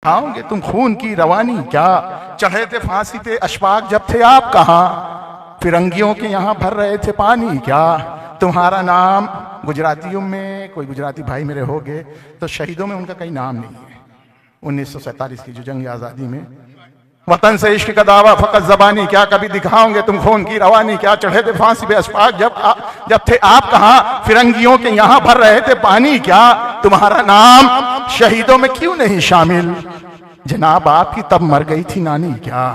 खाओगे तुम खून की रवानी क्या? चढ़े थे फांसी पे अशफाक जब थे आप कहाँ? फिरंगियों के यहाँ भर रहे थे पानी क्या? तुम्हारा नाम गुजरातियों में, कोई गुजराती भाई मेरे हो गए तो शहीदों में उनका कहीं नाम नहीं है। 1947 की जो जंग आज़ादी में वतन से इश्क का दावा फकत जबानी क्या? कभी दिखाओगे तुम खून की रवानी क्या? चढ़े थे फांसी पे अशफाक जब थे आप कहाँ? फिरंगियों के यहाँ भर रहे थे पानी क्या? तुम्हारा नाम शहीदों में क्यों नहीं शामिल? जनाब आपकी तब मर गई थी नानी क्या?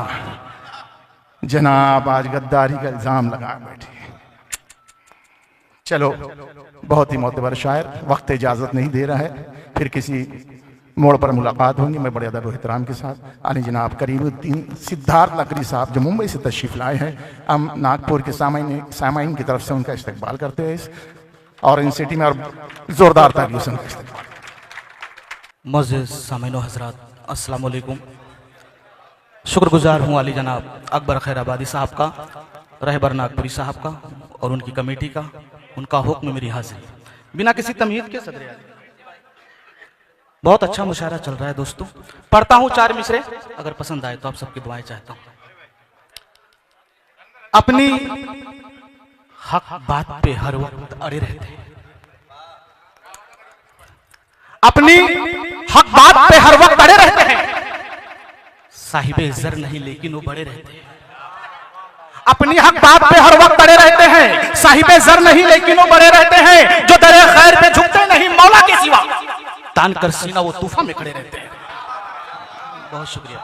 जनाब आज गद्दारी का इल्जाम लगा बैठे। चलो, बहुत ही मोतबर शायर, वक्त इजाजत नहीं दे रहा है, फिर किसी मोड़ पर मुलाकात होंगी। मैं बड़े अदब और एहतराम के साथ आने जनाब करीमुद्दीन सिद्धार्थ नकवी साहब जो मुंबई से तशरीफ लाए हैं, हम नागपुर के सामाइन की तरफ से उनका इस्तकबाल करते हैं इस और इन सिटी में और जोरदार तालियों से उनका इस्तकबाल। मोअज़्ज़िज़ सामीन हज़रात, अस्सलाम वालेकुम। शुक्रगुजार हूँ अली जनाब अकबर खैराबादी साहब का, रहबर नागपुरी साहब का और उनकी कमेटी का। उनका हुक्म मेरी हाजिरी। बिना किसी तमहीद के सदर आज़म। बहुत अच्छा मुशायरा चल रहा है दोस्तों। पढ़ता हूँ 4 मिसरे, अगर पसंद आए तो आप सबकी दुआएं चाहता हूँ। अपनी हक बात पे हर वक्त अड़े रहते हैं, अपनी हक बात पे हर वक्त अड़े रहते हैं। साहिबे जर नहीं लेकिन वो बड़े रहते हैं। अपनी हक बात पे हर वक्त अड़े रहते हैं, साहिबे जर नहीं लेकिन वो बड़े रहते हैं। जो दरे खैर पे झुकते नहीं मौला के सिवा, तान कर सीना वो तूफान में खड़े रहते हैं। बहुत शुक्रिया,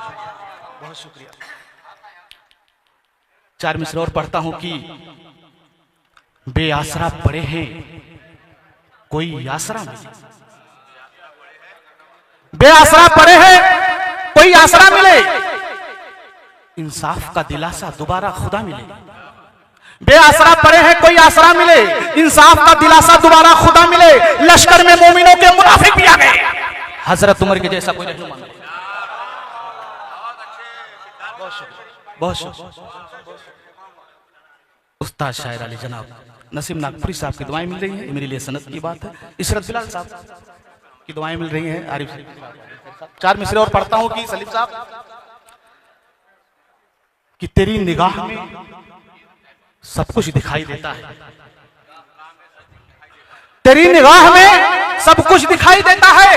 बहुत शुक्रिया। 4 मिसरे और पढ़ता हूं कि बेआसरा पड़े हैं कोई आसरा मिले। बेआसरा पड़े हैं कोई आसरा मिले, इंसाफ का दिलासा दोबारा खुदा मिले। बेआसरा पड़े हैं कोई आसरा मिले, इंसाफ का दिलासा दोबारा खुदा मिले। लश्कर में मोमिनों के मुनाफिक भी आ गए, हजरत उमर के जैसा कोई रहनुमा मिले। बहुत शुक्रिया। उस्ताद शायर अली जनाब नसीम नागपुरी साहब की दुआएं मिल रही हैं, मेरे लिए सनत की बात है। इशरत बिलाल साहब की दुआएं मिल रही हैं। आरिफ 4 मिसरे और पढ़ता हूं कि सलीम साहब कि तेरी निगाह में सब कुछ दिखाई देता है, तेरी निगाह में सब कुछ दिखाई देता है।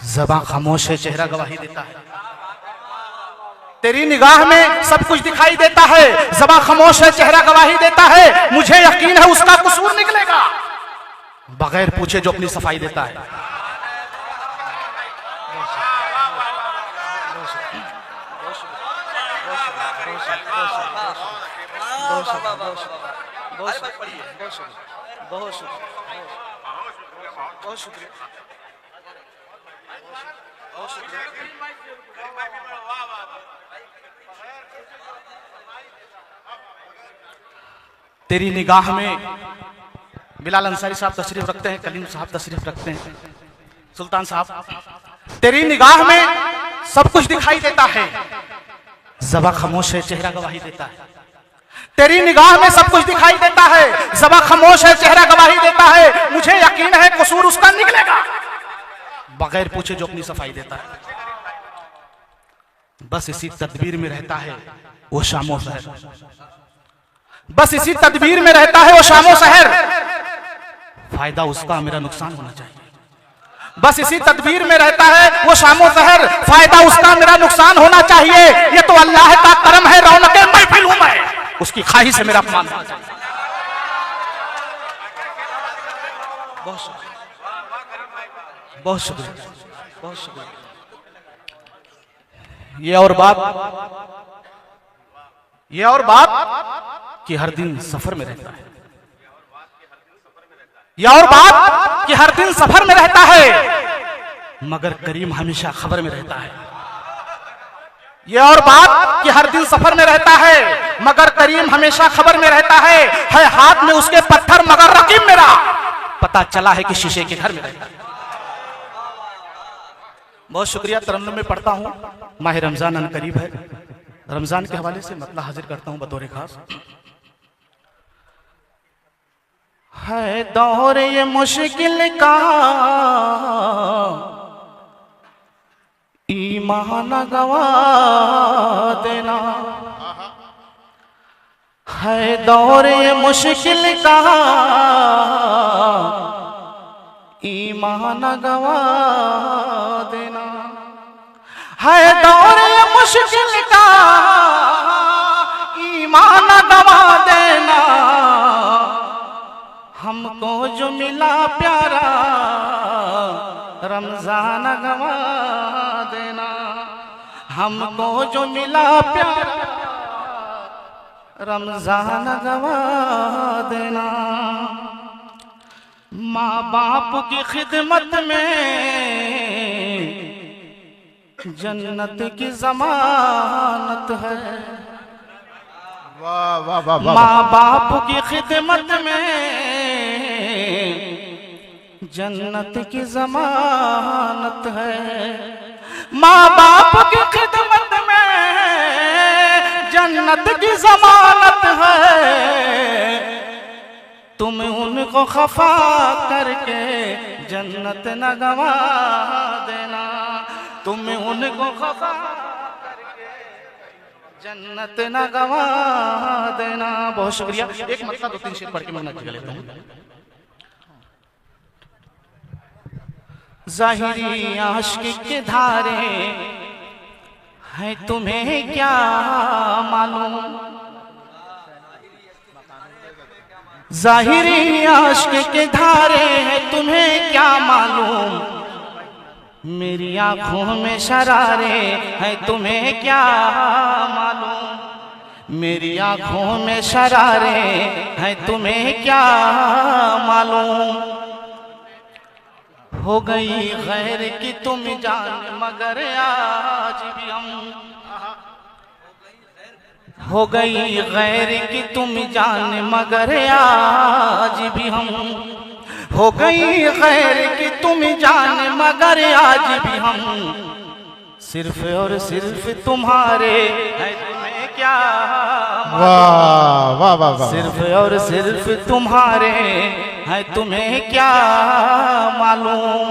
ज़बां खामोश है चेहरा गवाही देता है। तेरी निगाह में सब कुछ दिखाई देता है, ज़बां खामोश है चेहरा गवाही देता है। मुझे यकीन है उसका कसूर निकलेगा, बगैर पूछे जो अपनी सफाई देता है। तेरी निगाह में बिलाल अंसारी साहब तशरीफ रखते हैं, कलीम साहब तशरीफ रखते हैं, सुल्तान साहब। तेरी निगाह में सब कुछ दिखाई देता है, ज़बां खामोश है चेहरा गवाही देता है। तेरी निगाह में सब कुछ दिखाई देता है, ज़बां खामोश है चेहरा गवाही देता है। मुझे यकीन है कसूर उसका निकलेगा, बगैर पूछे जो अपनी सफाई देता है। बस इसी तदबीर में रहता है वो शामो शहर, बस इसी तदबीर में रहता है वो शामो शहर। फायदा उसका मेरा नुकसान होना चाहिए। बस इसी तदबीर में रहता है वो शामो शहर, फायदा उसका मेरा नुकसान होना चाहिए। ये तो अल्लाह का करम है, रौनके महफिल हूं मैं, उसकी ख्वाहिश से मेरा अपमान होना चाहिए। बहुत शुक्रिया, बहुत शुक्रिया, बहुत शुक्रिया। ये और बात कि हर दिन सफर में रहता है, यह और बात कि हर दिन सफर में रहता है, मगर करीम हमेशा खबर में रहता है। यह और बात कि हर दिन सफर में रहता है, मगर करीम हमेशा खबर में रहता है हाथ में उसके पत्थर मगर रकीब मेरा पता चला है कि शीशे के घर में रहता है। बहुत शुक्रिया। तरन्नुम में पढ़ता हूं, माह रमजान अन करीब है, रमजान के हवाले से मतला हाजिर करता हूं बतौर खास। है दौर ये मुश्किल का ईमान गवा देना है दौर ये मुश्किल का, ईमान गवा देना है दौर ये मुश्किल का, ईमान गवा देना। हमको जो मिला प्यारा रमजान गवा देना, हमको जो मिला प्यारा रमजान गवा देना। माँ बाप की खिदमत में जन्नत की जमानत है, वाह वाह वाह वाह। माँ बाप की खिदमत में जन्नत की जमानत है, माँ बाप की खिदमत में जन्नत की जमानत है। तुम उनको खफा करके जन्नत न गवा देना, तुम उनको खफा जन्नत न गवा देना। बहुत शुक्रिया। एक मसला 2-3 शेर पढ़ के मैं नतीजा लेता हूँ। ज़ाहिरी आशिक के धारे हैं तुम्हें क्या मालूम, ज़ाहिरी आशिक के धारे हैं तुम्हें क्या मालूम, मेरी आंखों में शरारे हैं तुम्हें क्या मालूम, मेरी आंखों में शरारे हैं तुम्हें क्या मालूम। हो गई गैर की तुम जान मगर आज भी हम, हो गई गैर की तुम जान मगर आज भी हम, हो गई गैर की तुम जान मगर आज भी हम, सिर्फ और सिर्फ तुम्हारे हैं तुम्हें क्या वाह वाह वाह वाह। सिर्फ और सिर्फ तुम्हारे हैं तुम्हें क्या मालूम।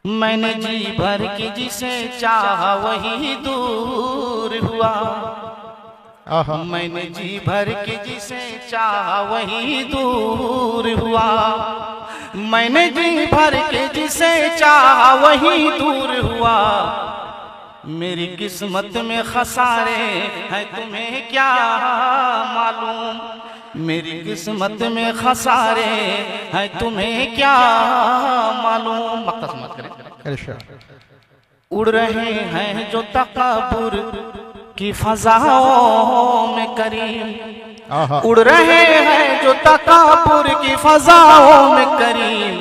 मैंने जी भर के जिसे चाहा वही दूर हुआ, मैंने जी भर के जिसे चाहा वही दूर हुआ, मैंने जी भर के जिसे चाहा वही दूर हुआ, मेरी किस्मत में खसारे हैं तुम्हें क्या मालूम, मेरी किस्मत में खसारे हैं तुम्हें क्या मालूम। मक्ता समाप्त करें। उड़ रहे हैं जो तकब्बुर की फजाओं में करीम, उड़ रहे हैं जो तकब्बुर की फजाओं में करीम,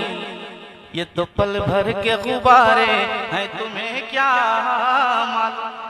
ये तो पल भर के गुब्बारे हैं तुम्हें क्या मालूम।